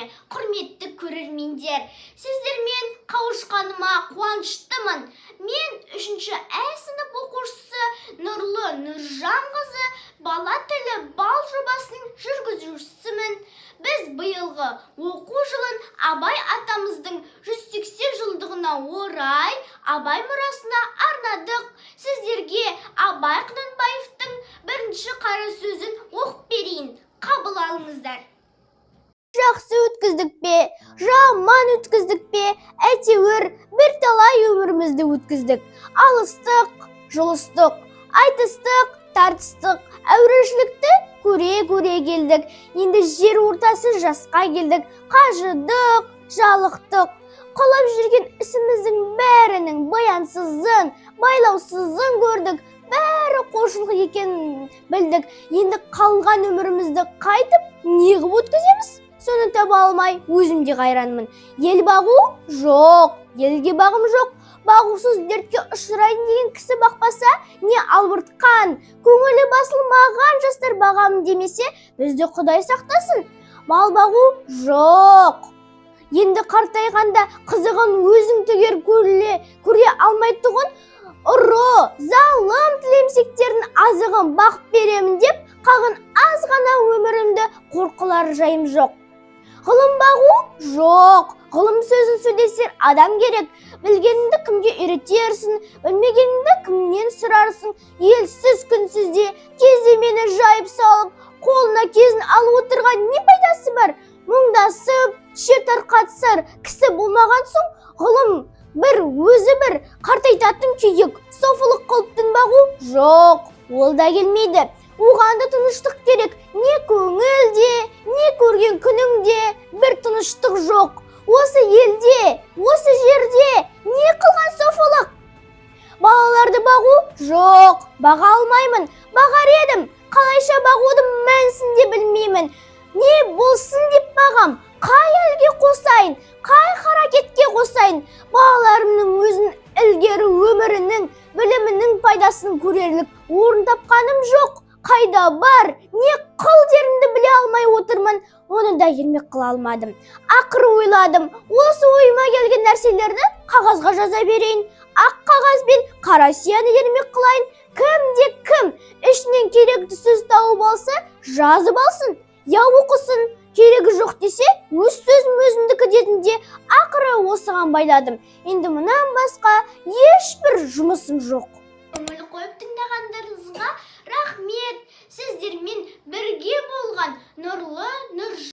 ме, құрметті көрермендер. Сіздермен қауышқаныма қуаныштымын. Мен 3-ші сынып оқушысы Нұрлы Нұржанқызы бала тілі бал жобасының жүргізушісімін. Біз биылғы оқу жылын Абай атамыздың 180 жылдығына орай Абай мұрасына арнадық. Сіздерге Абай Құнанбаевтың бірінші қара сөзін оқып берейін. Қабыл алыңыздар. Жақсы өткіздік пе, жаман өткіздік пе, әйтеуір бірталай өмірімізді өткіздік. Алыстық, жұлыстық, айтыстық, тартыстық, әурешілікті көре-көре келдік. Енді жер ортасы жасқа келдік, қажыдық, жалықтық. Қолап жүрген ісіміздің бәрінің баянсызын, байлаусызын көрдік. Бәрі қошылық екенін білдік. Енді қалған өмірімізді қайтып неғып өткіземіз? Соны таба алмай өзімде қайранмын. Ел бағу жоқ, елге бағым жоқ. Бағусыз дертке ұшырайын деген кісі бақпаса, не албыртқан, көңілі басылмаған жастар бағамын демесе, бізді Құдай сақтасын. Мал бағу жоқ. Енді қартайғанда қызығын өзің түгер көре алмай тұғын, ұры, залым тілемсектердің азығын бақып беремін деп, қалған аз ғана өмірімді қорқылар жайым жоқ. Ғылым бағу жоқ. Ғылым сөзін сөйлесер адам керек. Білгеніңді кімге үйретерсің, білмегеніңді кімнен сұрарсың. Елсіз күнсізде кезде мені жайып салып, қолына кезін алып отырған не пайдасы бар? Мұңдасып, шер тарқатсар, кісі болмаған соң, ғылым өзі бір қартайтатын күйік, софылық қылыптың бағу жоқ. Ол да келмейді. Оғанда тыныштық керек. Не көңілде, не көрген күніңде бір тыныштық жоқ. Осы елде, осы жерде не қылған софылық? Балаларды бағу жоқ. Баға алмаймын. Бағар едім. Қалайша бағудың мәнісін де білмеймін. Не болсын деп бағам? Қай елге қосайын? Қай қаракетке қосайын? Балаларымның өзін ілгері өмірінің, білімінің пайдасын көрерлік орын тапқаным жоқ. Қайда бар? Не қыл дерімді біле алмай отырмын. Оны да ермек қыла алмадым. Ақыры ойладым. Осы ойыма келген нәрселерді қағазға жаза берейін. Ақ қағаз бен қара сияны ермек қылайын. Кімде кім ішінен керекті сөз тауып алса, жазып алсын. Я оқысын. Керегі жоқ десе, өз сөзім өзімдікі дедімде, ақыры осыған байладым. Енді мұнан басқа ешбір жұмысым жоқ. Көңіл қойып тыңдағандарыңызға рахмет. Сіздермен бірге болған Нұрлы Нұржан